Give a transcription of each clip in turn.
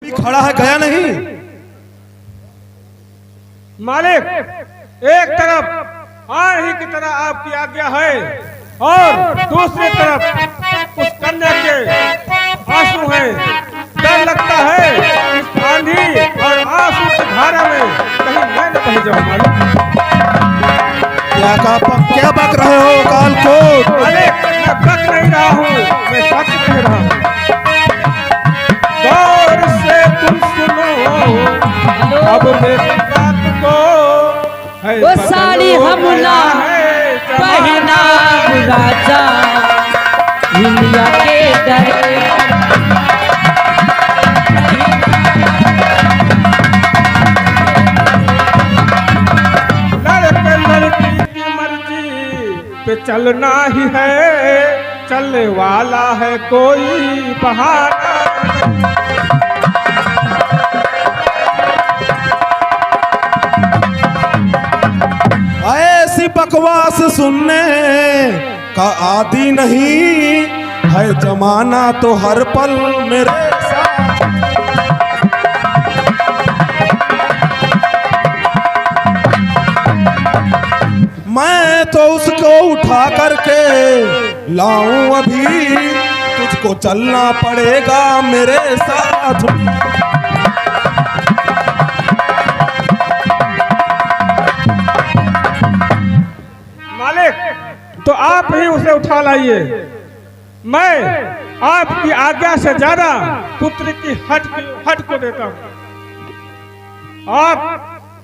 भी खड़ा है, गया नहीं। मालिक, एक तरफ आंधी की तरह आपकी आज्ञा है और दूसरी तरफ उस कन्या के आंसू हैं। डर लगता है इस आंधी और आंसू की धारा में कहीं मैं न बह जाऊं। मालिक, क्या बक रहे हो कालकोट? मालिक, मैं बक नहीं रहा हूँ, मैं सच कह रहा हूँ। गौर से तुम सुनो अब मेरी बात को, वो साड़ी हमला पहना राजा हिलिया के डरे। लड़की की मर्जी पे चलना ही है, चलने वाला है कोई बहाना। ऐसी बकवास सुनने का आदि नहीं है जमाना तो हर पल मेरे साथ। मैं तो उसको उठा करके लाऊं अभी, तुझको चलना पड़ेगा मेरे साथ। तो आप ही उसे उठा लाइए। मैं आपकी आज्ञा से ज्यादा पुत्र की हट को देता हूँ। आप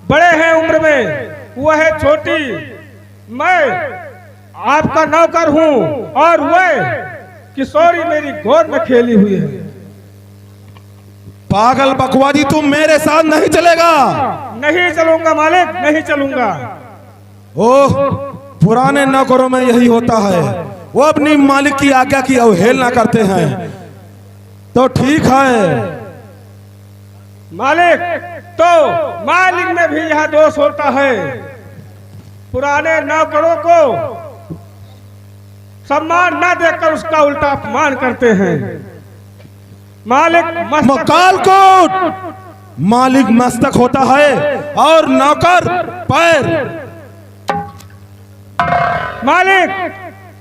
बड़े हैं उम्र में, वह है छोटी। मैं आपका नौकर हूँ और वह किशोरी मेरी गोद में खेली हुई है। पागल बकवादी, तुम मेरे साथ नहीं चलेगा। नहीं चलूंगा मालिक, नहीं चलूंगा। ओह, पुराने नौकरों में यही होता है, वो अपनी मालिक की आज्ञा की अवहेलना करते हैं। तो ठीक है मालिक, तो मालिक में भी यह दोष होता है। पुराने नौकरों को सम्मान न देकर उसका उल्टा अपमान करते हैं। मालिक कालकोट, मालिक मस्तक होता है और नौकर पैर। मालिक,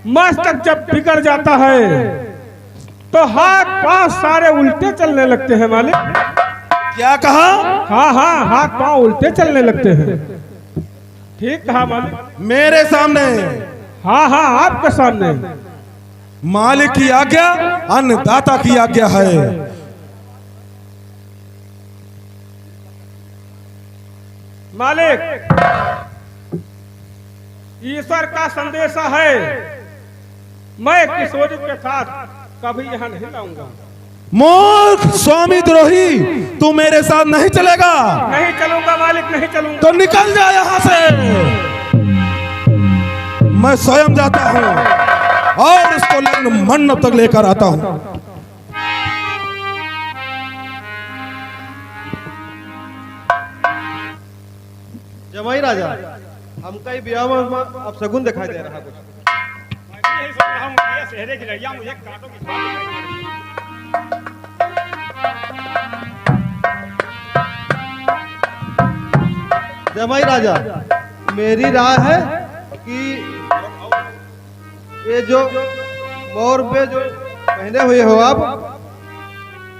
मस्तक जब बिगड़ जाता है तो हाथ पांव सारे उल्टे चलने लगते हैं। मालिक, क्या कहा? हाँ हाँ, हाथ पांव उल्टे चलने लगते हैं। ठीक कहा मालिक। मेरे सामने? हाँ हाँ, आपके सामने। मालिक की आज्ञा अन्नदाता की आज्ञा है। मालिक, ईश्वर का संदेशा है, मैं किशोरी के साथ कभी यहाँ नहीं लाऊंगा। मूर्ख स्वामी द्रोही, तू मेरे साथ नहीं चलेगा। नहीं चलूंगा मालिक, नहीं चलूंगा। तो निकल जा यहाँ से। मैं स्वयं जाता हूँ और उसको लग्न मंडप तक लेकर आता हूँ। जमाई राजा, हमका ही ब्याह में अब शगुन दिखाई दे रहा कुछ। यही सोच रहा हूँ कि ये शहरे की लड़कियां मुझे कांटों की तरह दिखाई दे रही हैं। जमाई राजा, मेरी राय है कि ये जो मोर पे जो पहने हुए हो आप,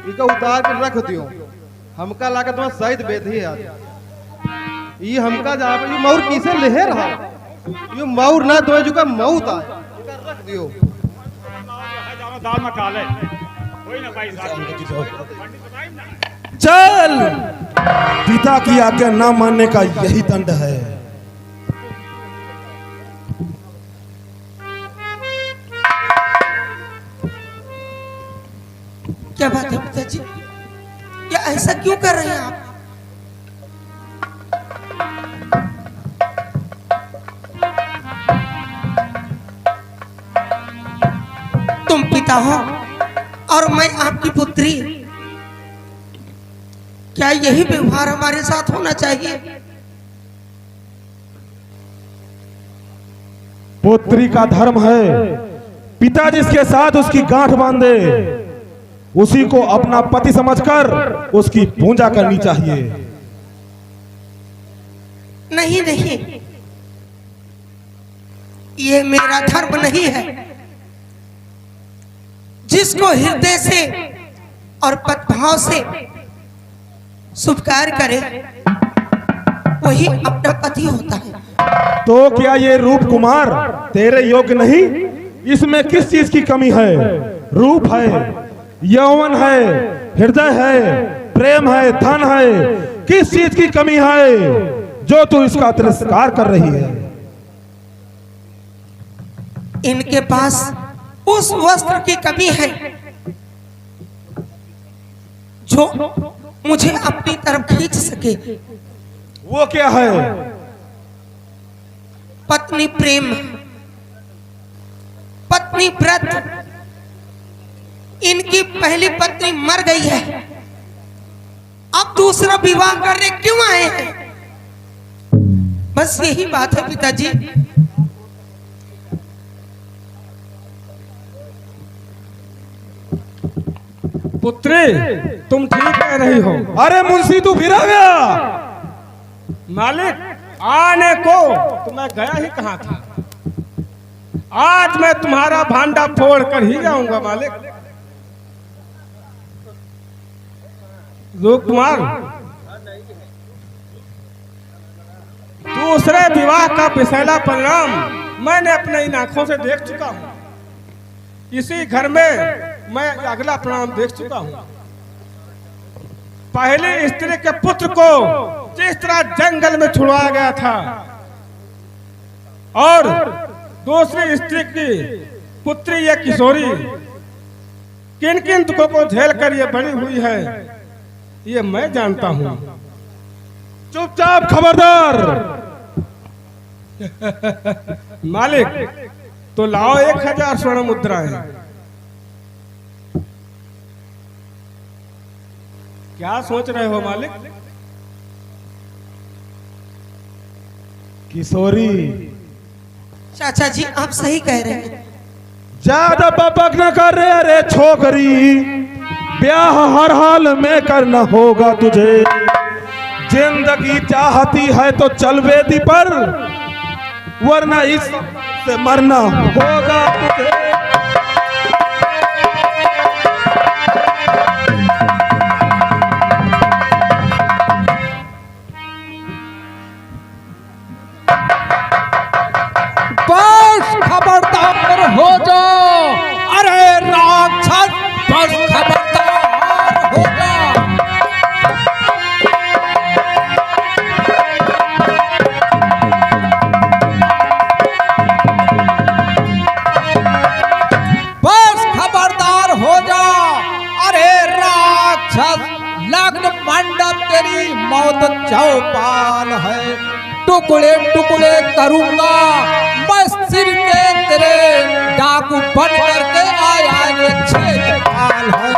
इसका उतार कर रख दियो। हमका लाकर तुम्हारा सहित बेधी है। ये हमका जहाँ पे मोर किसे ले रहा, ये मोर ना तो जो मऊत आए, रख दियो। दाल में काले कोई ना भाई। चल, पिता की आज्ञा न मानने का यही दंड है। क्या बात है पिताजी, क्या ऐसा क्यों कर रहे हैं आप? तुम पिता हो और मैं आपकी पुत्री, क्या यही व्यवहार हमारे साथ होना चाहिए? पुत्री का धर्म है पिता जिसके साथ उसकी गांठ बांधे, उसी को अपना पति समझकर उसकी पूजा करनी चाहिए। नहीं नहीं, ये मेरा धर्म नहीं है। जिसको हृदय से और पदभाव से स्वीकार करे वही अपना पति होता है। तो क्या ये रूप कुमार तेरे योग्य नहीं? इसमें किस चीज की कमी है? रूप है, यौवन है, हृदय है, प्रेम है, धन है, किस चीज की कमी है जो तू इसका तिरस्कार कर रही है? इनके पास उस वस्त्र की कमी है जो मुझे अपनी तरफ खींच सके। वो क्या है? पत्नी प्रेम, पत्नी व्रत। इनकी पहली पत्नी मर गई है, अब दूसरा विवाह करने क्यों आए हैं? बस यही बात है पिताजी। पुत्री, तुम ठीक कह रही हो। अरे मुंशी तू फिर आ गया। मालिक आने को तो मैं गया ही कहाँ था। आज मैं तुम्हारा भांडा फोड़ कर ही जाऊंगा मालिक। रूप कुमार, दूसरे विवाह का विषैला परिणाम मैंने अपने इन आंखों से देख चुका हूं। इसी घर में मैं अगला परिणाम देख चुका हूं। पहली स्त्री के पुत्र को जिस तरह जंगल में छुड़वाया गया था और दूसरी स्त्री की पुत्री या किशोरी किन किन दुखों को झेल कर ये बड़ी हुई है, ये मैं जानता हूं। चुपचाप, खबरदार। मालिक तो लाओ 1000 स्वर्ण मुद्राएं। क्या सोच रहे हो मालिक? किशोरी, चाचा जी आप सही कह रहे हैं। ज्यादा बकबक न कर रहे। अरे छोकरी, ब्याह हर हाल में करना होगा तुझे। जिंदगी चाहती है तो चल वेदी पर, वरना इससे मरना होगा तुझे। बस खबरदार हो जाओ। अरे राक्षस, बस खबरदार हो जाओ। बस खबरदार हो जाओ। अरे राक्षस, लग्न मंडप तेरी मौत चौपाल है। टुकड़े टुकड़े करूंगा मैं सिर के तेरे, डाकू बन करके आया ये क्षेत्रपाल है।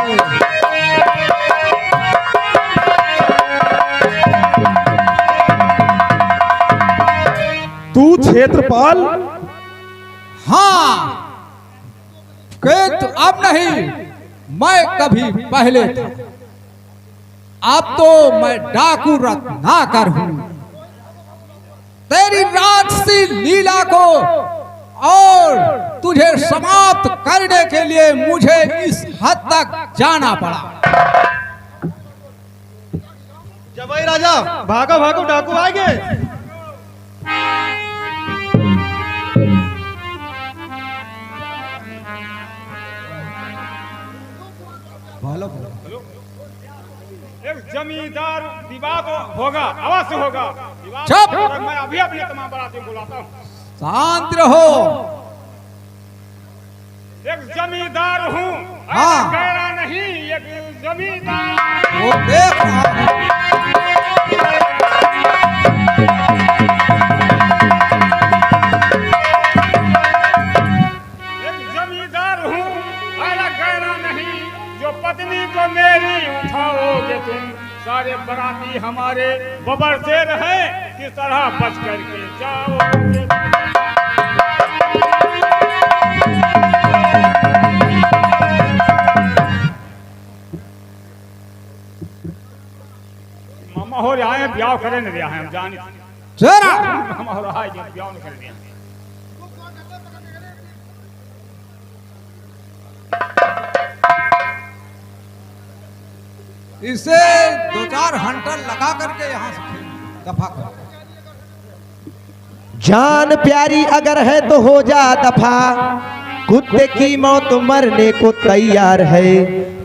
तू क्षेत्रपाल? हाँ, किंतु अब नहीं, मैं कभी पहले था। अब तो मैं डाकू रत्नाकर हूं। तेरी राक्षसी लीला को और तुझे समाप्त करने के लिए मुझे इस हद तक जाना पड़ा। जवाई राजा, भागो भागो, डाकू आ गए। एक जमींदार विवाह तो होगा, अवश्य होगा। चुप! मैं अभी अपने तमाम बारातियों को बुलाता हूँ। शांत रहो। एक जमींदार हूँ, हाँ। गैरा नहीं, एक जमींदार। वो देख रहा हूं। एक जमींदार हूँ, गैरा गैरा नहीं, जो पत्नी को मेरी उठाओगे तुम, सारे बराती हमारे बबर से रहे, किस तरह बच करके जाओगे। हम और आए ब्याह करे न दिया है हम जानी जरा हम और आए ब्याह न करे दिया इसे 2-4 हंटर लगा करके यहाँ से दफा कर। जान प्यारी अगर है तो हो जा दफा, कुत्ते की मौत मरने को तैयार है।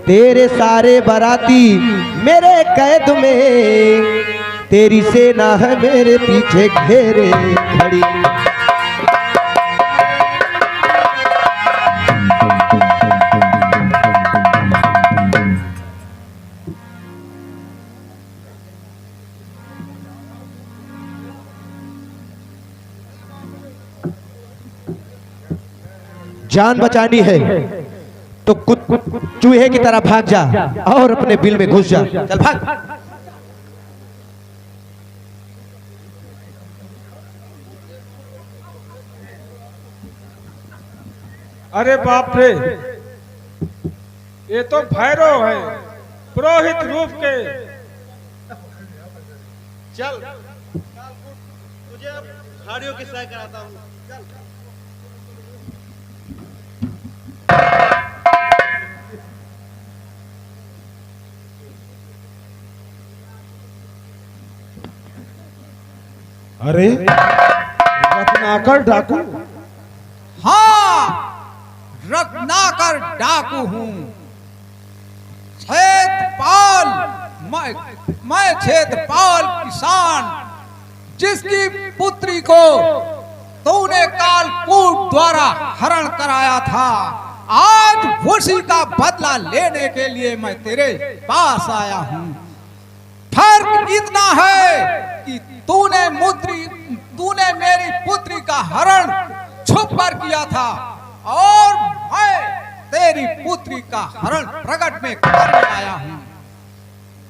तेरे सारे बाराती मेरे कैद में, तेरी सेना है मेरे पीछे घेरे खड़ी। जान बचानी है तो चूहे की तरह भाग जा और अपने बिल में घुस जा। चल भाग। अरे बाप रे, ये तो भैरव है, पुरोहित रूप के। चल तुझे अब खाड़ियों की सहाय कराता हूँ। अरे रत्नाकर डाकू? हाँ, रत्नाकर डाकू हूँ। छेदपाल, मैं छेदपाल किसान, जिसकी पुत्री को तूने कालकूट द्वारा हरण कराया था। आज उसी का बदला लेने के लिए मैं तेरे पास आया हूँ। फर्क इतना है कि तूने मेरी पुत्री का हरण छुप कर किया था और मैं तेरी पुत्री का हरण प्रकट में करने आया हूँ।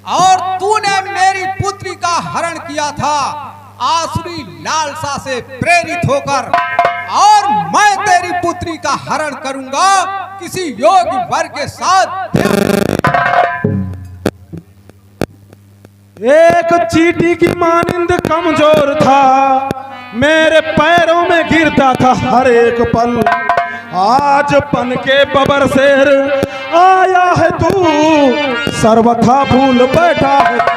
और तूने मेरी पुत्री का हरण किया था आसुरी लालसा से प्रेरित होकर, और मैं तेरी पुत्री का हरण करूंगा किसी योगी वर के साथ। एक चींटी की मानिंद कमजोर था, मेरे पैरों में गिरता था हर एक पल। आज पन के बबर शेर आया है तू, सर्वथा भूल बैठा है तू।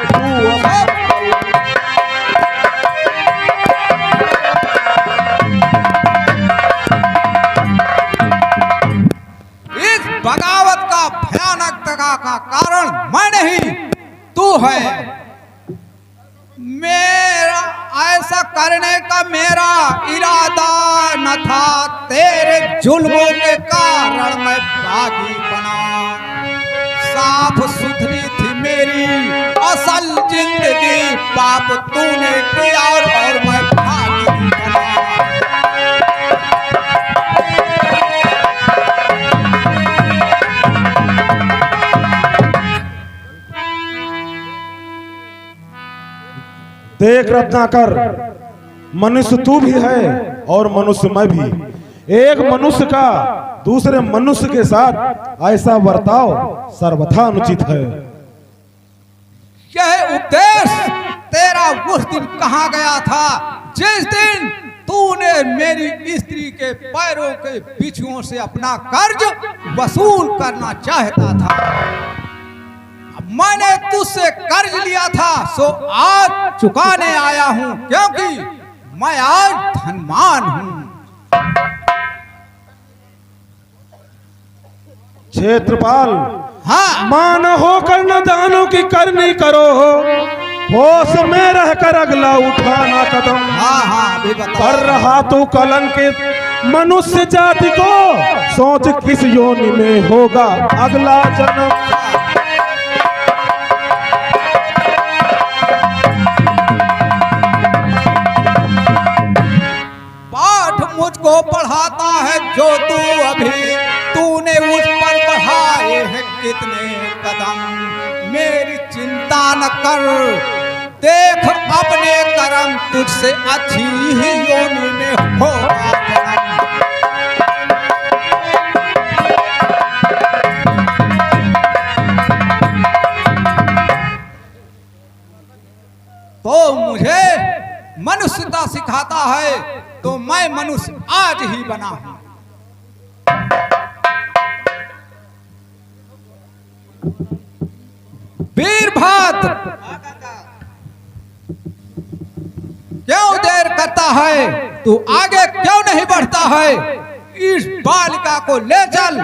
इस बगावत का भयानकता का कारण मैं नहीं, तू है। मेरा ऐसा करने का मेरा इरादा न था, तेरे जुल्मों के कारण मैं बागी बना। साफ सुथरी थी मेरी असल जिंदगी, पाप तूने किया और मैं बागी बना। देख रत्नाकर, मनुष्य तू भी है और मनुष्य मैं भी। एक मनुष्य का दूसरे मनुष्य के साथ ऐसा बर्ताव सर्वथा अनुचित है। यह उपदेश तेरा उस दिन कहाँ गया था जिस दिन तूने मेरी स्त्री के पैरों के बिछुओं से अपना कर्ज वसूल करना चाहता था। मैंने तुझसे कर्ज लिया था, सो आज चुकाने आया हूं, क्योंकि मैं आज धनवान हूं। क्षेत्रपाल, हाँ, मान होकर न दानों की करनी करो, होश में रहकर अगला उठाना कदम। हाँ हाँ अभी बता। कर रहा तू कलंकित मनुष्य जाति को, सोच किस योनि में होगा अगला जन्म। मुझको पढ़ाता है जो तू अभी, तूने उस पर बढ़ाए हैं कितने कदम। मेरी चिंता न कर, देख अपने कर्म, तुझसे अच्छी ही योनि में होगा जन्म। तो मुझे मनुष्यता सिखाता है, तो मैं मनुष्य आज ही बना हूं। वीरभद्र, क्यों देर करता है? तू आगे क्यों नहीं बढ़ता है? इस बालिका को ले चल।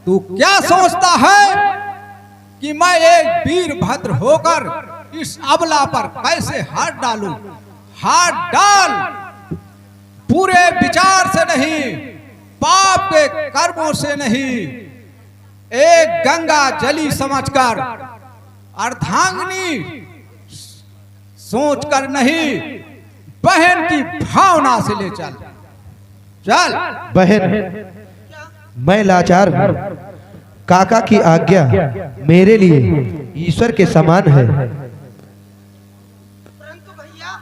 तू क्या सोचता है कि मैं एक वीरभद्र होकर इस अबला पर कैसे हाथ डालूं? हाथ डाल, पूरे विचार से नहीं, पाप के कर्मों से नहीं, एक गंगा जली समझकर, अर्धांगिनी सोचकर नहीं, बहन की भावना से ले चल। चल। बहन, मैं लाचार हूं। काका की आज्ञा मेरे लिए ईश्वर के समान है। परंतु भैया,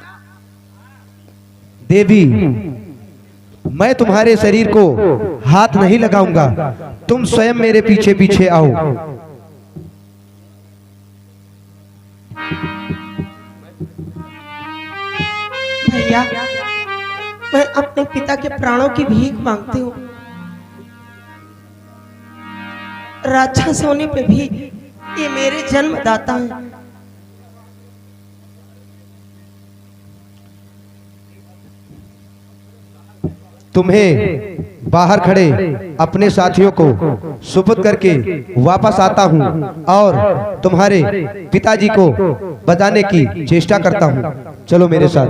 देवी, मैं तुम्हारे शरीर को हाथ नहीं लगाऊंगा। तुम स्वयं मेरे पीछे पीछे आओ। भैया, मैं अपने पिता के प्राणों की भीख मांगती हूँ। राक्षस होने पे भी ये मेरे जन्मदाता हैं। तुम्हें बाहर खड़े अपने साथियों को सुपुर्द करके वापस आता हूं और तुम्हारे पिताजी को बताने की चेष्टा करता हूं। चलो मेरे साथ।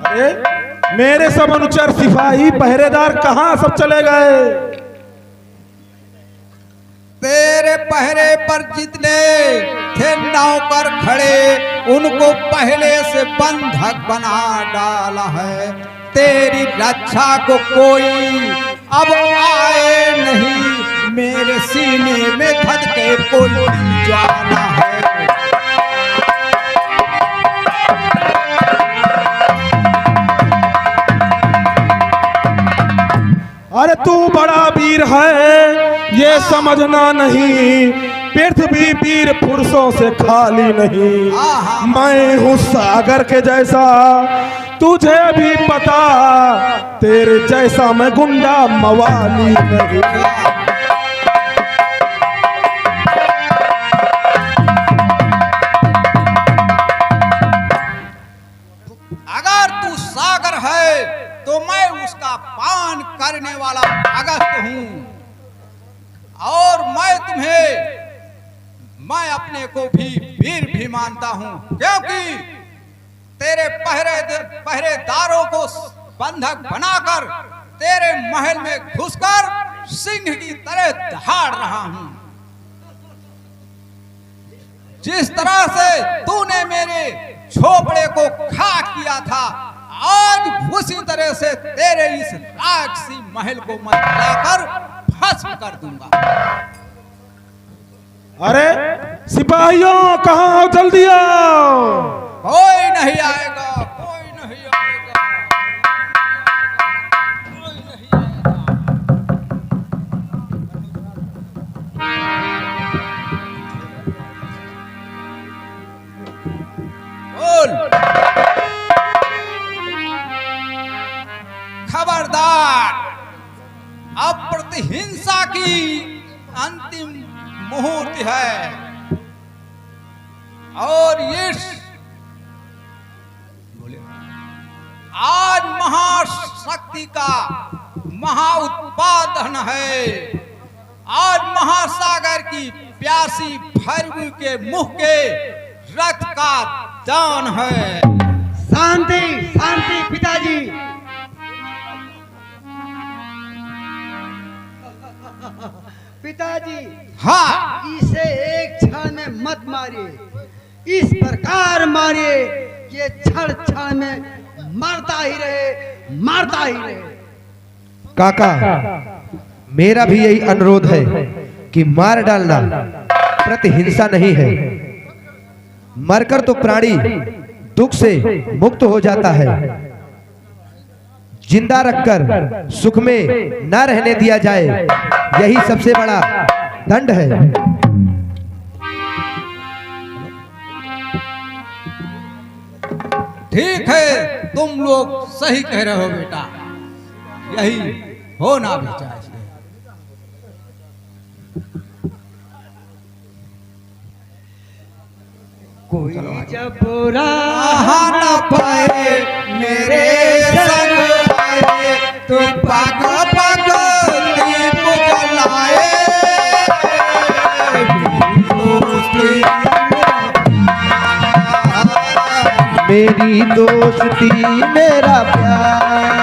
अरे मेरे सब अनुचर, सिपाही, पहरेदार कहाँ सब चले गए? तेरे पहरे पर जितने थे नौकर खड़े, उनको पहले से बंधक बना डाला है। तेरी रक्षा को कोई अब आए नहीं, मेरे सीने में धध के कोई जाना है। अरे तू बड़ा वीर है, ये समझना नहीं, पृथ्वी वीर पुरुषों से खाली नहीं। मैं हूँ सागर के जैसा, तुझे भी पता, तेरे जैसा मैं गुंडा मवाली नहीं। अगर तू सागर है तो मैं उसका पान करने वाला अगस्त हूं, और मैं अपने को भी वीर भी मानता हूं, क्योंकि तेरे पहरेदारों को बंधक बनाकर तेरे महल में घुसकर सिंह की तरह दहाड़ रहा हूं। जिस तरह से तूने मेरे झोपड़े को खाक किया था, आज उसी तरह से तेरे इस राक्षसी महल को मैं लाकर भस्म कर दूंगा। अरे सिपाहियों, कहाँ हो? जल्दी आओ। कोई नहीं आएगा, कोई नहीं आएगा, कोई नहीं आएगा। बोल। खबरदार, अब प्रतिहिंसा की अंतिम मुहूर्त है, और आज महाशक्ति का महाउत्पादन है। आज महासागर की प्यासी भैरवी के मुख के रक्त का दान है। शांति शांति पिताजी। पिताजी, हाँ, इसे एक क्षण में मत मारिए, इस प्रकार मारिए कि क्षण क्षण में मरता ही रहे, मारता ही रहे। काका, मेरा भी यही अनुरोध है कि मार डालना प्रतिहिंसा नहीं है। मरकर तो प्राणी दुख से मुक्त हो जाता है, जिंदा रखकर सुख में न रहने दिया जाए, यही सबसे बड़ा दंड है। ठीक है, तुम लोग सही कह रहे हो बेटा, यही होना भी चाहिए। कोई जब बुरा न पाए मेरे संग आए, तो पग पग दीप जलाए। मेरी दोस्ती मेरा प्यार,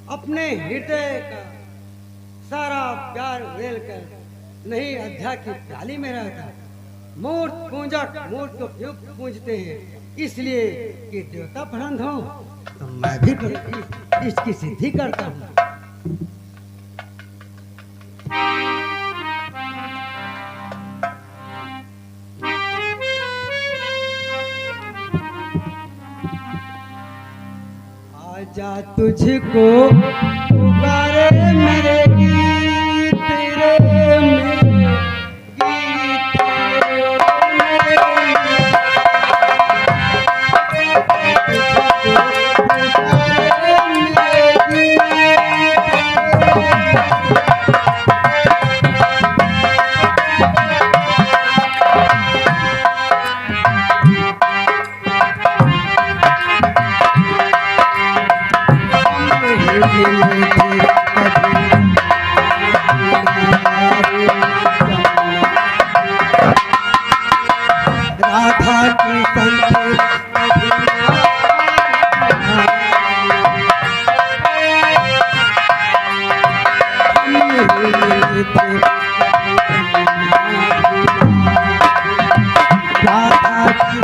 अपने हृदय का सारा प्यार वेल कर नहीं अध्या की प्याली में रहता। मूर्त पूजक मूर्त को क्यों पूजते हैं? इसलिए कि देवता प्रबंध हो, तो मैं भी तो इसकी सिद्धि करता हूँ। आजा तुझको पुकारे मेरे गीत, तेरे मेरे गीत, तेरे मेरे तुझको पुकारे मेरे राधा की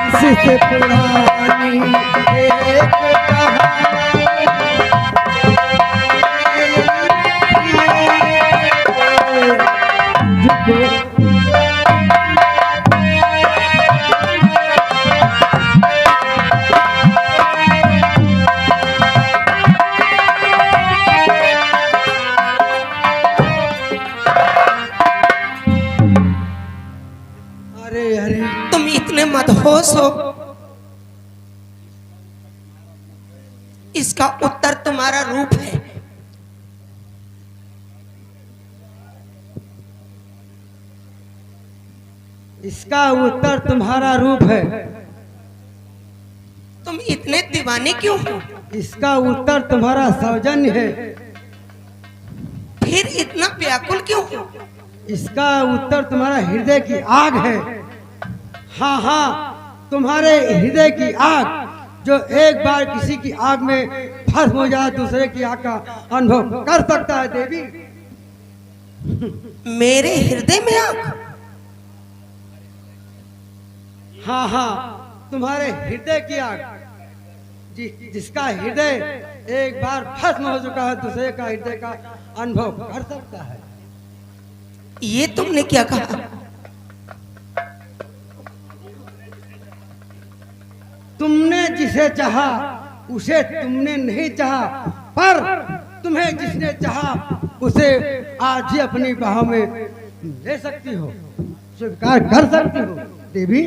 संत से पुरानी एक तुम इतने मदहोश हो, इसका उत्तर तुम्हारा रूप है। इसका उत्तर तुम्हारा रूप है। तुम इतने दीवाने क्यों हो? इसका उत्तर तुम्हारा सौजन्य है। फिर इतना व्याकुल क्यों हो? इसका उत्तर तुम्हारा हृदय की आग है। हाँ हाँ, तुम्हारे हृदय की आग, जो एक बार किसी की आग में भस्म हो जाए दूसरे की आग का अनुभव कर सकता है देवी। मेरे हृदय में आग? हाँ हाँ, तुम्हारे हृदय की आग, जिसका हृदय एक बार भस्म हो चुका है दूसरे का हृदय का अनुभव कर सकता है। ये तुमने क्या कहा? तुमने जिसे चाहा उसे तुमने नहीं चाहा, पर तुम्हें जिसने चाहा उसे आज ही अपनी बाहों में ले सकती हो, स्वीकार कर सकती हो देवी।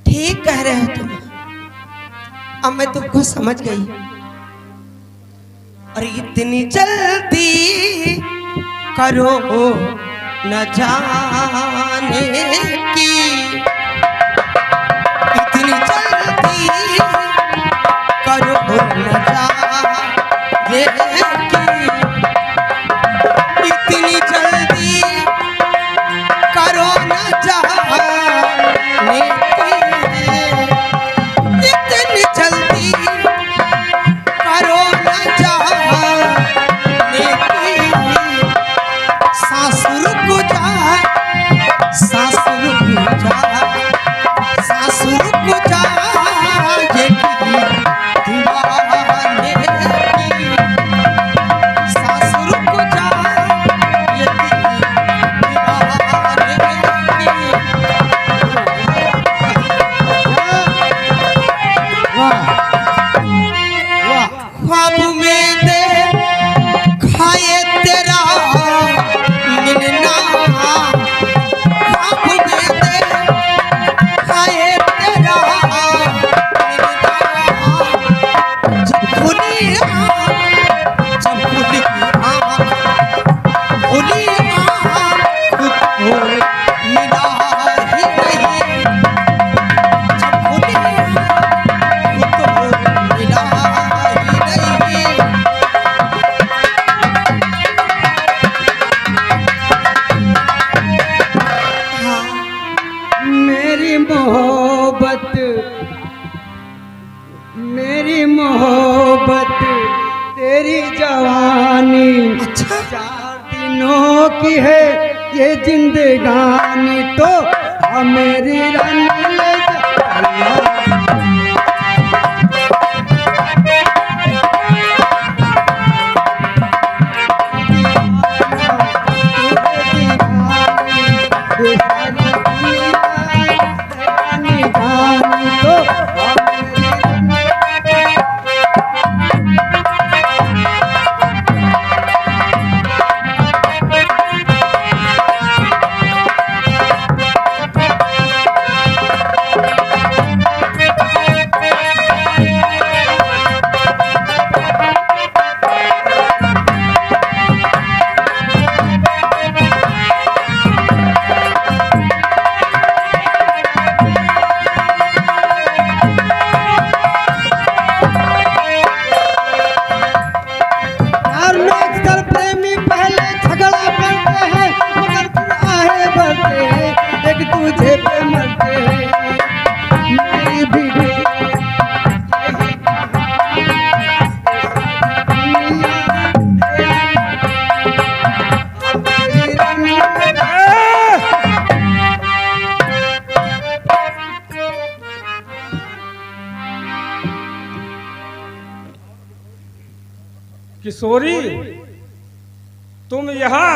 ठीक कह रहे हो तुम। अब मैं तुमको समझ गई। और इतनी जल्दी करो न जाने की, इतनी जल्दी करो न जाने की, इतनी जल्दी करो न जाने की, इतनी जल्दी करो न जाने की। सांस रुक जाए, सांस रुक जाए, सांस रुक जाए दीवाने की, सांस रुक जाए ख्वाब में दे खाए तेरा मिलना, ख्वाब में दे खाए तेरा मिलना। जब खुली आँख, जब खुली आँख, खुली आँख खुद को मिला ही नहीं, जब खुली आँख खुद को मिला ही नहीं। मेरी मोहब्बत, मेरी मोहब्बत तेरी जवानी, अच्छा। 4 दिनों की है ये जिंदगानी, तो मेरी रानी ले जा। किशोरी, तुम यहाँ,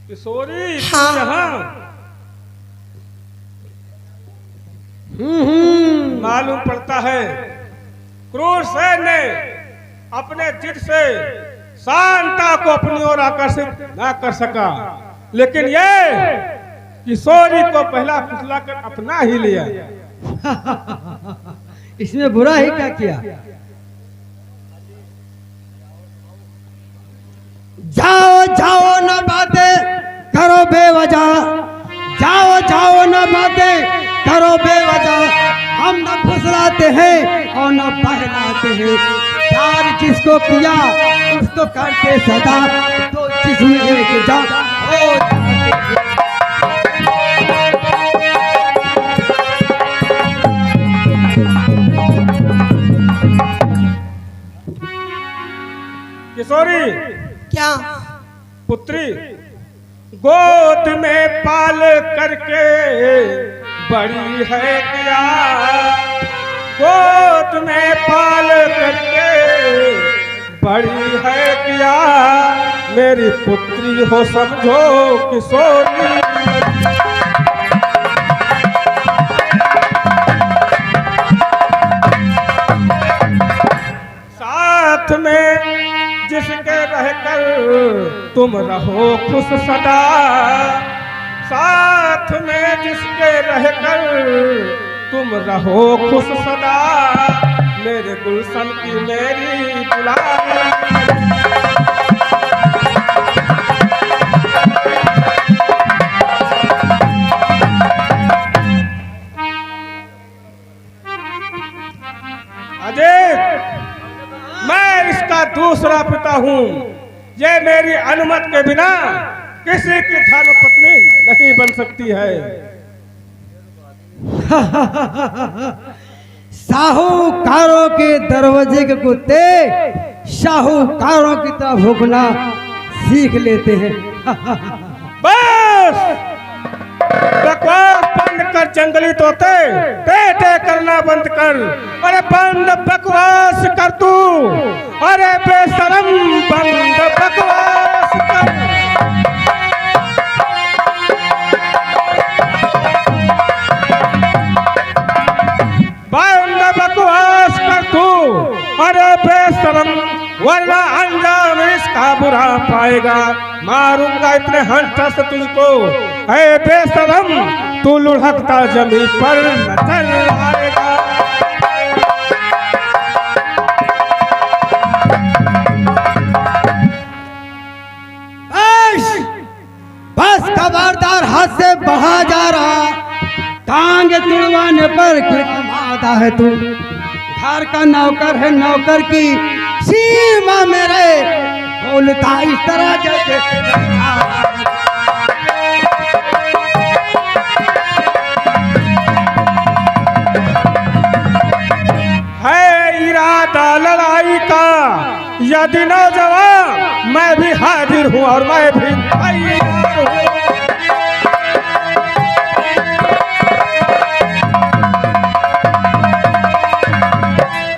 किशोरी तुम हाँ। यहाँ। मालूम पड़ता है क्रूर सैन ने अपने जिद से शांता को अपनी ओर आकर्षित ना कर सका, लेकिन ये किशोरी को पहला फुसला कर अपना ही लिया। इसमें बुरा ही क्या किया? जाओ जाओ न बातें करो बेवजह, जाओ जाओ न बातें करो बेवजह, हम न फुसलाते हैं और न बहलाते हैं, प्यार जिसको किया उसको करते सदा, तो जिसमें एक जा हो जाते। किशोरी, क्या? पुत्री, गोद में पाल करके बड़ी है क्या, गोद में पाल करके बड़ी है क्या, मेरी पुत्री हो समझो किशोरी। साथ में जिसके रहकर तुम रहो खुश सदा, साथ में जिसके रहकर तुम रहो खुश सदा, मेरे गुलशन की मेरी दुलारी। अजय, मैं इसका दूसरा पिता हूँ, ये मेरी अनुमति के बिना किसी की धर्मपत्नी नहीं बन सकती है। साहूकारों के दरवाजे के कुत्ते साहूकारों की तरह भूखना सीख लेते हैं। बस बकवास बंद कर जंगली तोते, टे टे करना बंद कर। अरे बंद बकवास कर तू, अरे बेशरम बंद बकवास कर। बंद बकवास कर तू, अरे बेशरम, वरना अंजाम इसका बुरा पाएगा। मारूंगा इतने हंटर से तुझको, ऐ बेशरम, तू लुढ़कता जमीन पर नजर आएगा। बस खबरदार, हाथ से बहा जा रहा, टांग तुड़वाने पर खिलखिलाता है तू। घर का नौकर है, नौकर की सीमा मेरे, बोलता इस तरह जैसे है इरादा लड़ाई का यदि नौजवान, मैं भी हाजिर हूँ और मैं भी तैयार हूँ।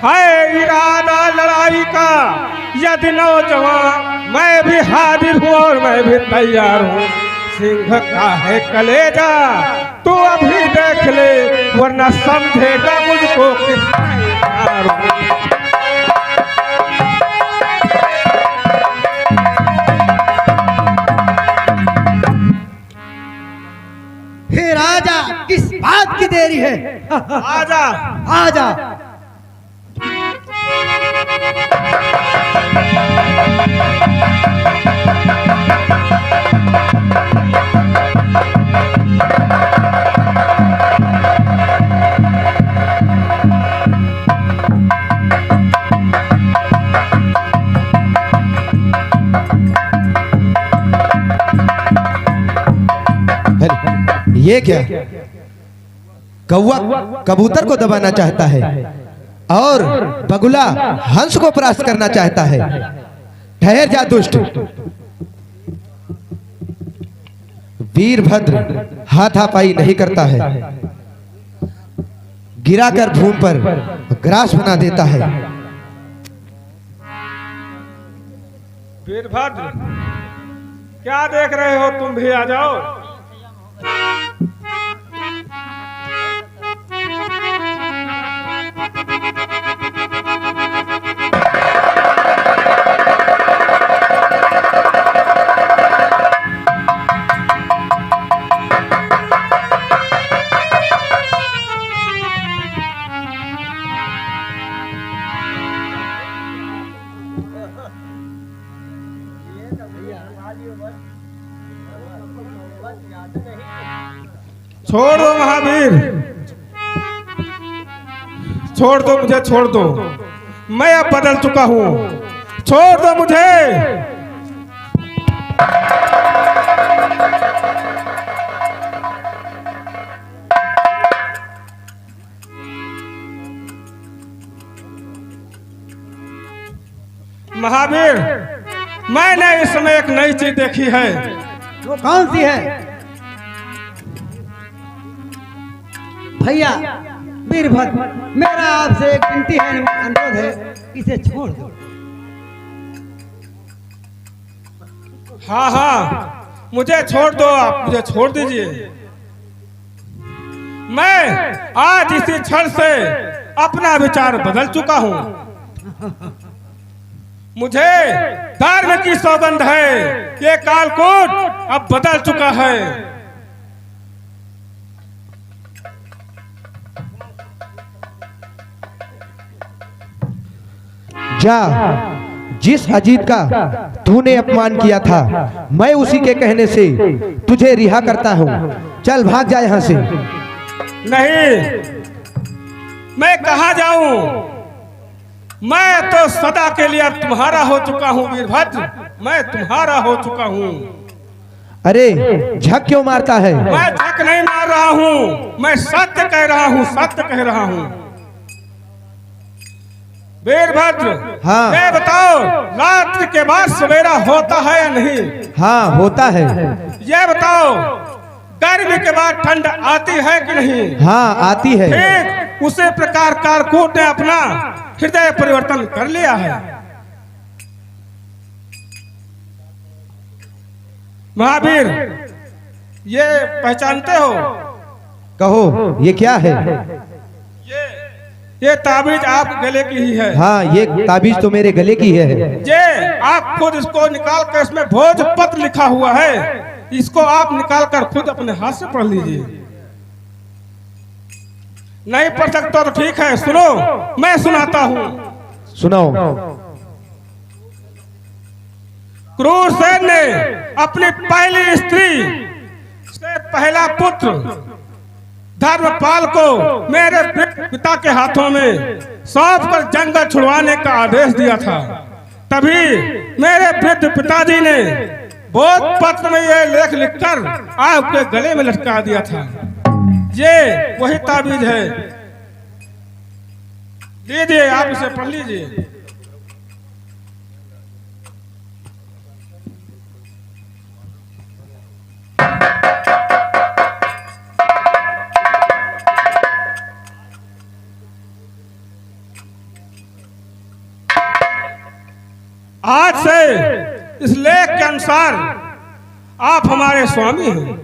है इरादा लड़ाई का यदि नौजवान, मैं भी हाजिर हूँ और मैं भी तैयार हूँ। सिंह का है कलेजा, तू अभी देख ले, वरना समझेगा मुझको कितना प्यार हूँ। हे राजा, किस बात की देरी है? आजा आजा। ये क्या? कौवा कबूतर को दबाना चाहता है और बगुला हंस को परास्त करना चाहता है। ठहर जा दुष्ट। वीरभद्र हाथापाई नहीं करता है, गिराकर भूमि पर ग्रास बना देता है। वीरभद्र, क्या देख रहे हो? तुम भी आ जाओ। छोड़ दो महावीर, छोड़ दो मुझे, छोड़ दो। मैं अब बदल चुका हूं, छोड़ दो मुझे। महावीर, मैंने इस समय एक नई चीज देखी है। वो कौन सी है? भैया वीरभद्र, मेरा आपसे एक विनती है, अनुरोध है, इसे छोड़ दो। हाँ हाँ, मुझे छोड़ दो, आप मुझे छोड़ दीजिए। मैं आज इसी क्षण से अपना विचार बदल चुका हूँ। मुझे धर्म की सौगंध है, ये कालकूट अब बदल चुका है। जा, जिस अजीत का तूने अपमान किया था, मैं उसी के कहने से तुझे रिहा करता हूँ। चल भाग जा यहाँ से। नहीं, मैं कहाँ जाऊं? मैं तो सदा के लिए अब तुम्हारा हो चुका हूँ वीरभद्र, मैं तुम्हारा हो चुका हूँ। अरे झक क्यों मारता है? मैं झक नहीं मार रहा हूँ, मैं सत्य कह रहा हूँ, सत्य कह रहा हूँ। वीरभद्र, हाँ। मैं बताओ, रात्रि के बाद सवेरा होता है या नहीं? हाँ होता है। ये बताओ, गर्मी के बाद ठंड आती है कि नहीं? हाँ आती है। ठीक उसी प्रकार कालकूट ने अपना हृदय परिवर्तन कर लिया है। महावीर, ये पहचानते हो? कहो ये क्या है? ये ताबीज आप गले की ही है। हाँ, ये ताबीज तो मेरे गले की है। ये आप खुद इसको निकाल कर, इसमें भोजपत्र लिखा हुआ है, इसको आप निकाल कर खुद अपने हाथ से पढ़ लीजिए। नहीं पढ़ सकते तो ठीक है, सुनो, मैं सुनाता हूँ। सुनाओ। क्रूरसेन ने अपनी पहली स्त्री से पहला पुत्र धर्मपाल को मेरे पिता के हाथों में सौंप कर जंगल छुड़वाने का आदेश दिया था। तभी मेरे वृद्ध पिताजी ने बोध पत्र में यह लेख लिखकर आपके गले में लटका दिया था। ये वही ताबीज है, लीजिए, आप इसे पढ़ लीजिए। आज से इस लेख के अनुसार आप हमारे स्वामी हैं।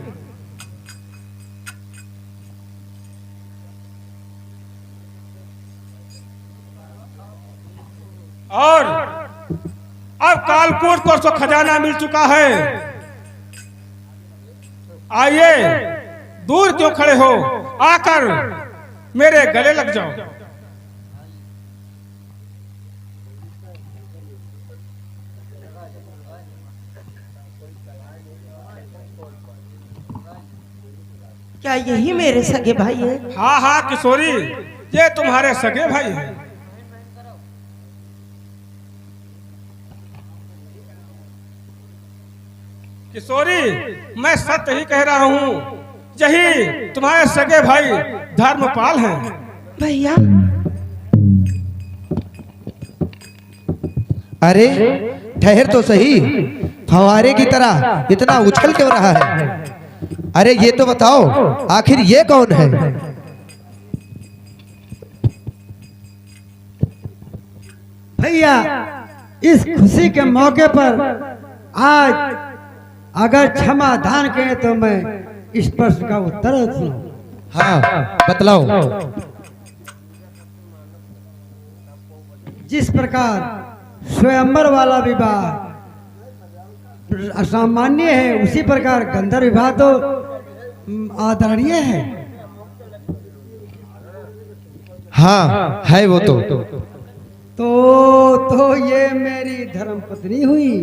और अब कालकूट को तो खजाना मिल चुका है। आइए, दूर क्यों खड़े हो, आकर मेरे गले लग जाओ। क्या यही मेरे सगे भाई हैं? हाँ हाँ किशोरी, ये तुम्हारे सगे भाई हैं। किशोरी, मैं सत्य ही कह रहा हूँ, यही तुम्हारे सगे भाई धर्मपाल हैं। भैया, अरे ठहर तो सही, फव्वारे की तरह इतना उछल क्यों रहा है? अरे ये तो बताओ, आखिर ये कौन है? भैया, इस खुशी के मौके पर आज अगर क्षमा दान करें तो मैं इस प्रश्न का उत्तर दूं। हाँ बतलाओ। जिस प्रकार स्वयंवर वाला विवाह असामान्य है, उसी प्रकार गंधर्व विवाह तो आदरणीय है। हाँ है वो तो ये मेरी धर्मपत्नी हुई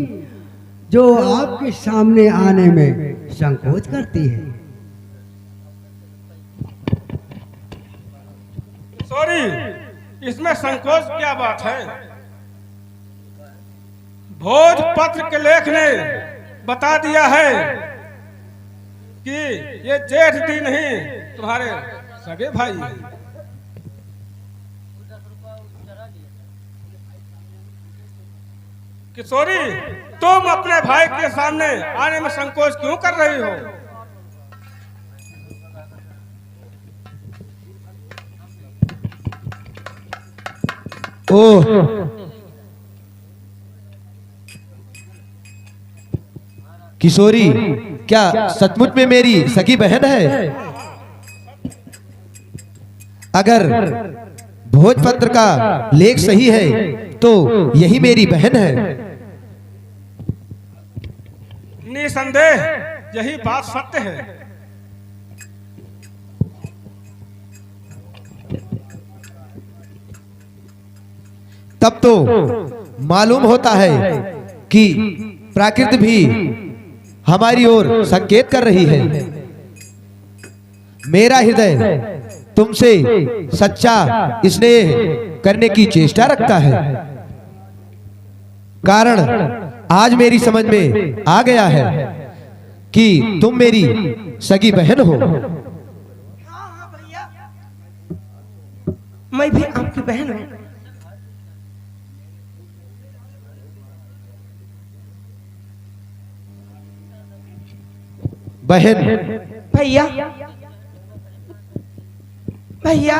जो आपके सामने आने में संकोच करती है। किशोरी, इसमें संकोच क्या बात है? भोजपत्र के लेख ने बता दिया है कि ये जेठ दी नहीं तुम्हारे सगे भाई हैं। किशोरी, तुम अपने भाई के सामने आने में संकोच क्यों कर रही हो? ओह, किशोरी, क्या सचमुच में मेरी सगी बहन है? अगर भोजपत्र का लेख सही है तो यही मेरी बहन है। निसंदेह यही बात सत्य है। तब तो मालूम होता है कि प्रकृति भी हमारी ओर संकेत कर रही है। मेरा हृदय तुमसे सच्चा स्नेह करने की चेष्टा रखता है, कारण आज मेरी समझ में आ गया है कि तुम मेरी सगी बहन हो। हाँ हाँ भैया, मैं भी आपकी बहन हूँ। बहन, भैया भैया,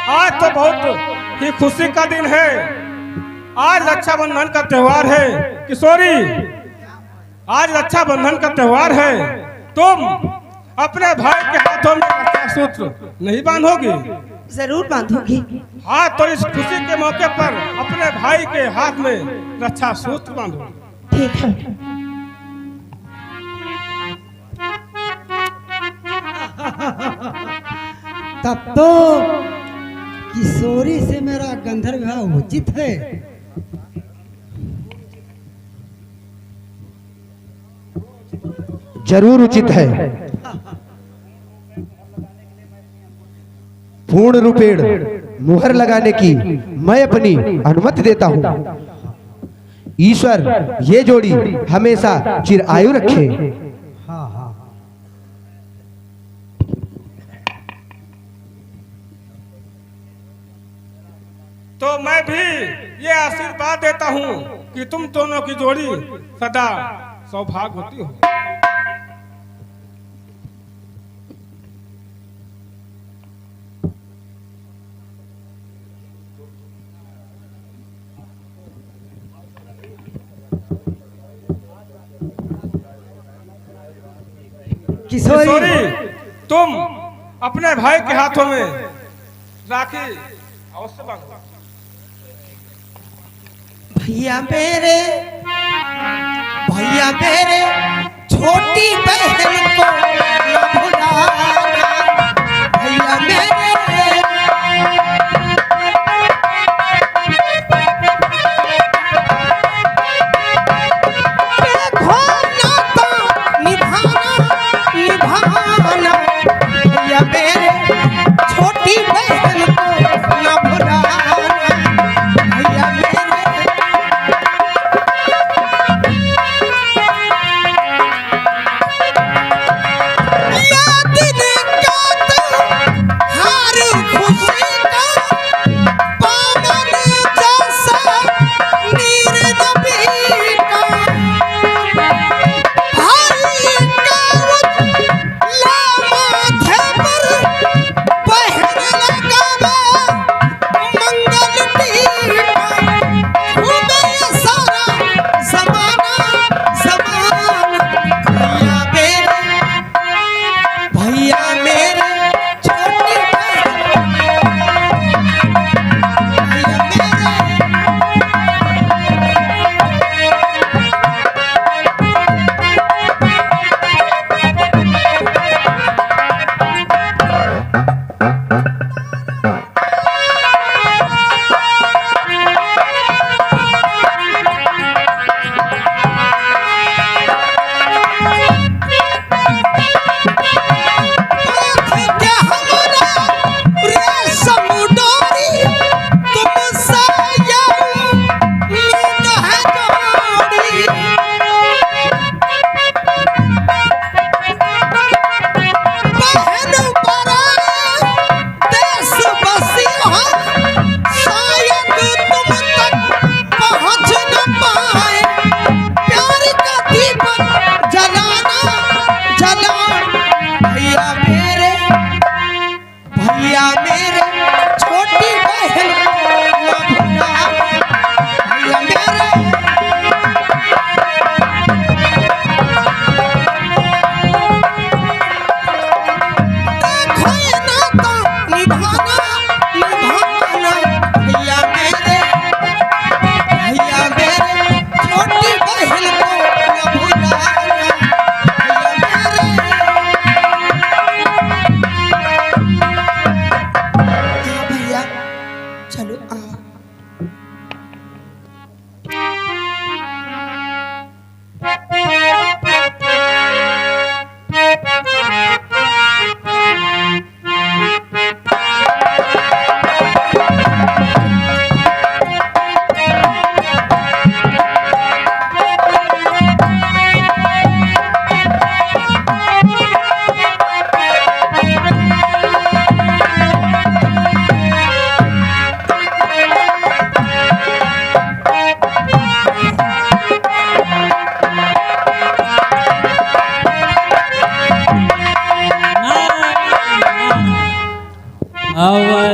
आज तो बहुत ही खुशी का दिन है। आज रक्षाबंधन का त्योहार है। किशोरी, आज रक्षाबंधन का त्योहार है। तुम अपने भाई के हाथों में रक्षा सूत्र नहीं बांधोगी? जरूर बांधूंगी। हाँ, तो इस खुशी के मौके पर अपने भाई के हाथ में रक्षा सूत्र बांधो। ठीक है। तब तो किशोरी से मेरा गंधर्व विवाह उचित है। जरूर उचित है। पूर्ण रूपेण मुहर लगाने की मैं अपनी अनुमति देता हूं। ईश्वर ये जोड़ी हमेशा चिरायु रखे। हाँ हाँ, तो मैं भी ये आशीर्वाद देता हूँ कि तुम दोनों की जोड़ी सदा सौभाग्यवती हो। किशोरी, किशोरी, तुम अपने भाई के हाथों में राखी अवश्य बांधो। भैया मेरे छोटी बहन को न भुलाना। भैया मेरे देखो ना तो निभाना निभाना। भैया मेरे छोटी बहन को न भुलाना। भैया मेरे या दिन का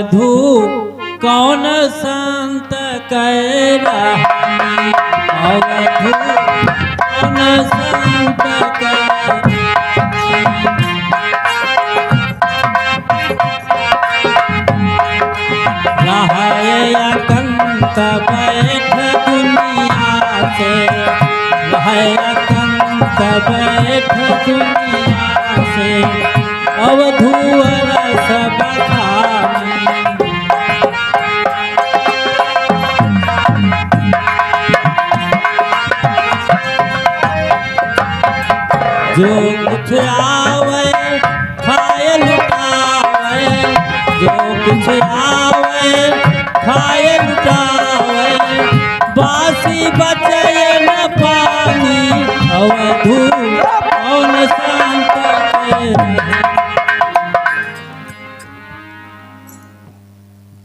अवधू कौन संत कैरानी, अवधू कौन संत कैरानी। रहे अकंत बैठ दुनिया से, रहे अकंत बैठ दुनिया से, अवधू रस बखानी। जो कुछ आवे खाए लुटावे, जो कुछ आवे खाए लुटावे, बासी बचे न पानी, अवधू कौन संत कैरानी।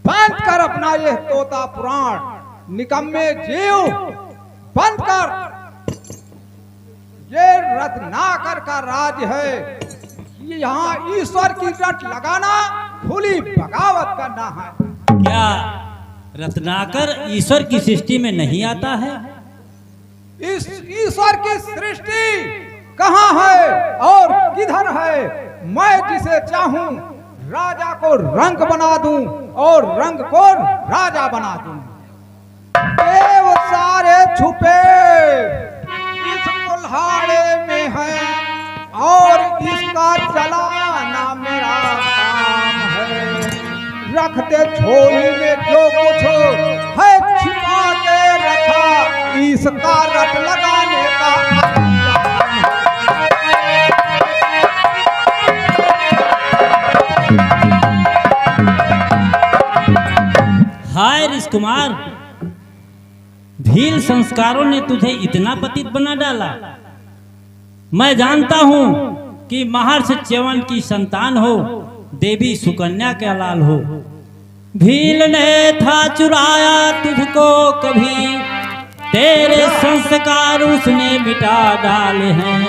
बंद कर अपना ये तोता पुराण, निकम्मे जीव, बंद कर। ये रत्नाकर का राज है, यहाँ ईश्वर की रट लगाना खुली बगावत करना है। क्या रत्नाकर ईश्वर की सृष्टि में नहीं आता है? इस ईश्वर की सृष्टि कहाँ है और किधर है? मैं जिसे चाहूं राजा को रंग बना दूं और रंग को राजा बना दूं। देव सारे छुपे इस कुल्हाड़े में है और इसका चलाना मेरा काम है। रख दे झोली में जो कुछ है छिपा के रखा, इसका रट लगाने का हाय ऋषिकुमार, भील संस्कारों ने तुझे इतना पतित बना डाला। मैं जानता हूं कि महर्षि च्यवन की संतान हो, देवी सुकन्या का लाल हो। भील ने था चुराया तुझको कभी, तेरे संस्कार उसने मिटा डाले हैं।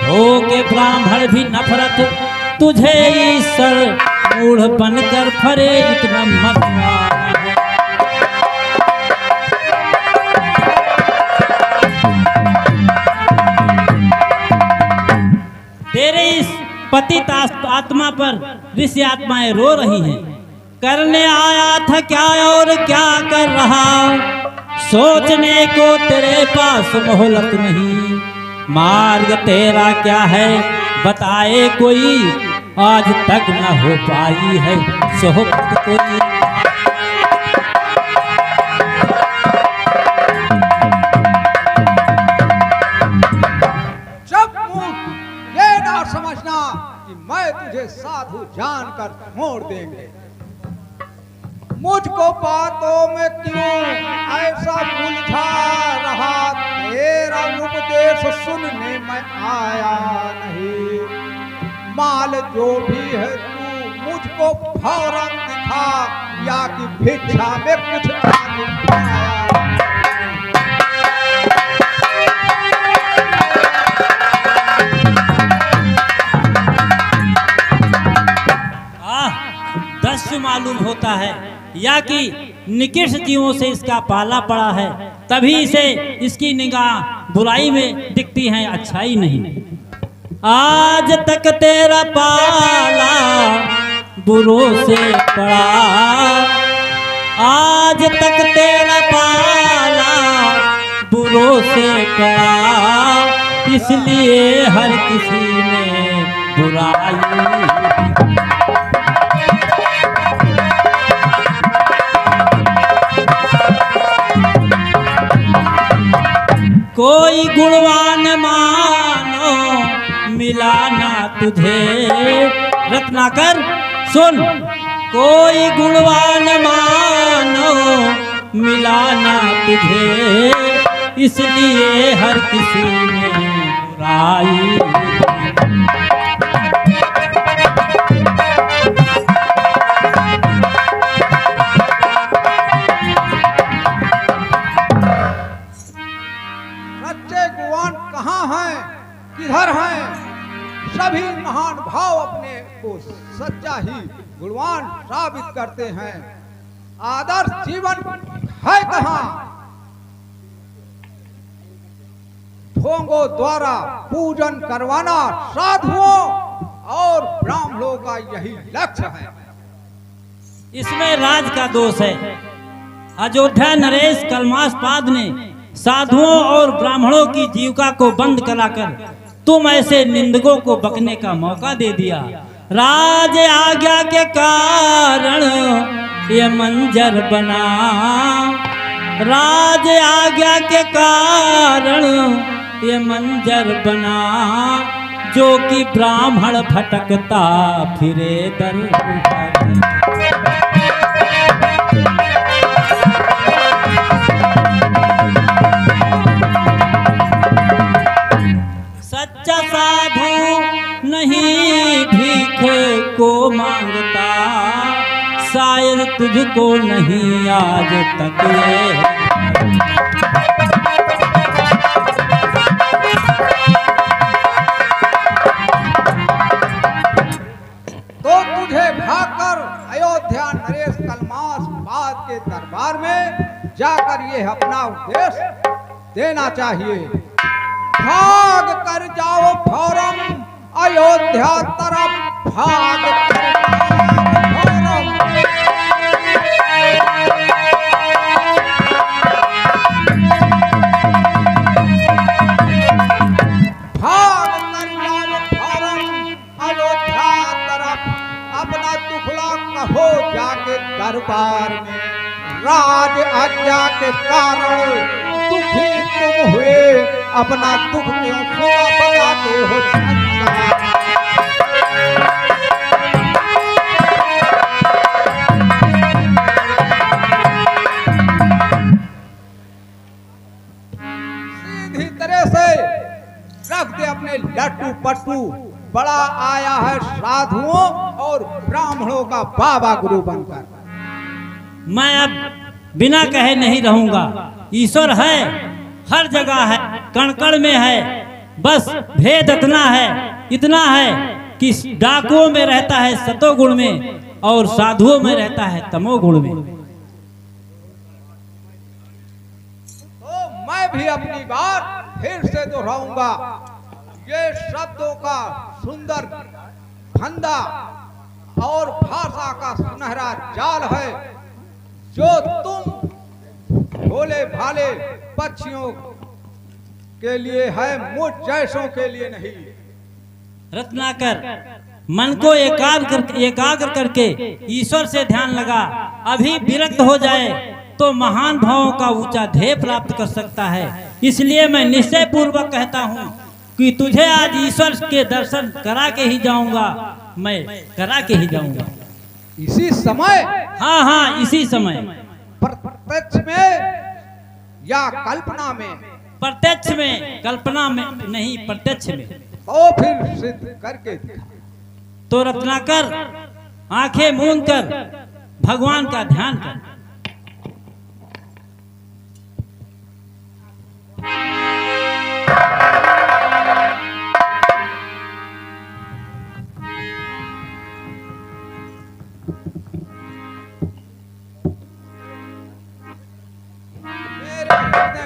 हो के ब्राह्मण भी नफरत तुझे ईश्वर मूढ़ बनकर फरे इतना मत मार। तेरे इस पतित आत्मा पर ऋषि आत्माएं रो रही हैं। करने आया था क्या और क्या कर रहा, सोचने को तेरे पास मोहलत नहीं। मार्ग तेरा क्या है बताए कोई, आज तक न हो पाई है सोहबत कोई। समझना कि मैं तुझे साधु जानकर छोड़ देंगे। मुझको बातों में क्यों ऐसा उलझा रहा, तेरा उपदेश सुनने में आया नहीं। माल जो भी है तू मुझको फौरन दिखा, या कि भिक्षा में कुछ आगे मालूम होता है या कि निकृष्ट जीवों से इसका पाला पड़ा है, तभी इसे इसकी निगाह बुराई में दिखती है, अच्छाई नहीं। आज तक तेरा पाला बुरों से पड़ा, आज तक तेरा पाला बुरों से पड़ा, इसलिए हर किसी ने बुराई। कोई गुणवान मानो मिला ना तुझे, रत्नाकर सुन, कोई गुणवान मानो मिला ना तुझे, इसलिए हर किसी ने बुराई। किधर हैं? सभी महान भाव अपने को सच्चा ही गुणवान साबित करते हैं। आदर्श जीवन है कहाँ? ढोंगों द्वारा पूजन करवाना साधुओं और ब्राह्मणों का यही लक्ष्य है। इसमें राज का दोष है। अयोध्या नरेश कलमासपाद ने साधुओं और ब्राह्मणों की जीविका को बंद कराकर तुम ऐसे निंदकों को बकने का मौका दे दिया। राज आज्ञा के कारण ये मंजर बना, राज आज्ञा के कारण ये मंजर बना, जो कि ब्राह्मण भटकता फिरे दर दर। सच्चा साधु नहीं भीख को मांगता, शायद तुझको नहीं आज तक ये तो तुझे भागकर अयोध्या नरेश कलमासपाद के दरबार में जाकर ये अपना उपदेश देना चाहिए। भाग कर जाओ फौरन अयोध्या तरफ, भाग कर जाओ फौरन। भाग कर जाओ फौरन अयोध्या तरफ, अपना दुखड़ा कहो जाके दरबार में। राज आज्ञा के कारण दुखी तुम हुए, अपना दुख क्यों सुना बताते हो संसार। सीधी तरह से रख दे अपने लट्टू पट्टू। बड़ा आया है साधुओं और ब्राह्मणों का बाबा गुरु बनकर। मैं अब बिना कहे नहीं रहूंगा। ईश्वर है, हर जगह है, कण कण में है। बस भेद इतना है कि डाकुओं में रहता है सतोगुण में और साधुओं में रहता है तमोगुण में। तो मैं भी अपनी बात फिर से दोहराऊंगा। ये शब्दों का सुंदर फंदा और भाषा का सुनहरा जाल है, जो तुम भोले भाले पक्षियों के लिए है, मुझ जैसों के लिए नहीं। रत्नाकर, मन को एकाग्र करके ईश्वर से ध्यान लगा। अभी विरक्त हो जाए तो महान भावों का ऊंचा ध्येय प्राप्त कर सकता है। इसलिए मैं निश्चय पूर्वक कहता हूँ कि तुझे आज ईश्वर के दर्शन करा के ही जाऊंगा। मैं करा के ही जाऊंगा। इसी समय? हाँ, इसी समय। प्रत्यक्ष में या कल्पना में? प्रत्यक्ष में, कल्पना में नहीं, प्रत्यक्ष में। तो फिर सिद्ध करके दिखा। तो रत्नाकर, आंखें मूंद कर भगवान का ध्यान कर।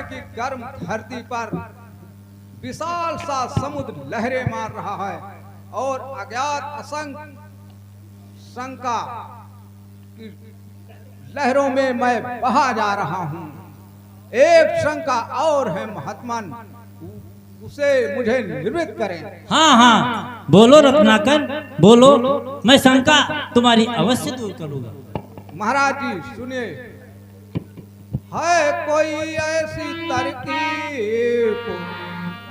की गर्म धरती पर विशाल सा समुद्र लहरें मार रहा है और अज्ञात असंख्य शंका की लहरों में मैं बहा जा रहा हूं। एक शंका और है महात्मन, उसे मुझे निवृत्त करें। हाँ, बोलो रत्नाकर, बोलो। मैं शंका तुम्हारी अवश्य दूर करूंगा। महाराज जी सुनिए, है कोई ऐसी तरकीब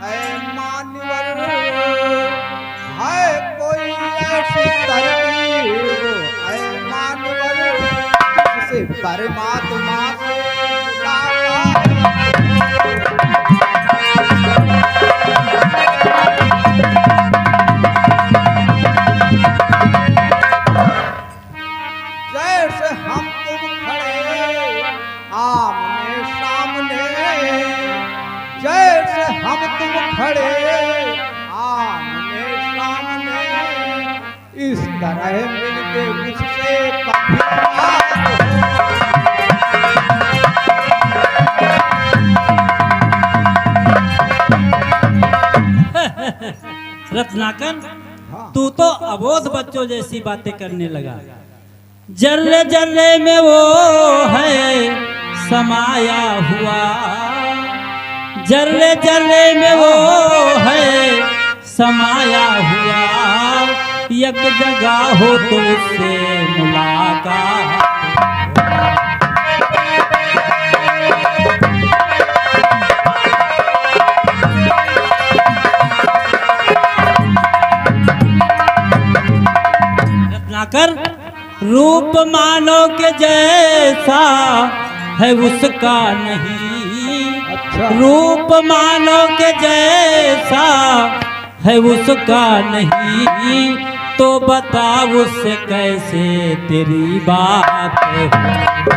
ऐ मानवर, है कोई ऐसी तरकीब ऐ मानवर, जिसे परमात्मा से जैसे हम तुम खड़े आमने सामने, जैसे हम तुम खड़े आमने सामने, इस तरह मिलके मुझसे कभी बात रत्नाकर, तू तो अबोध बच्चों जैसी बातें करने लगा। जर्रे जर्रे में वो है समाया हुआ, जर्रे जर्रे में वो है समाया हुआ, एक जगह हो तो उससे मुलाकात। रत्नाकर, रूप मानो के जैसा है उसका नहीं, रूप मानो के जैसा है उसका नहीं, तो बता उससे कैसे तेरी बात है।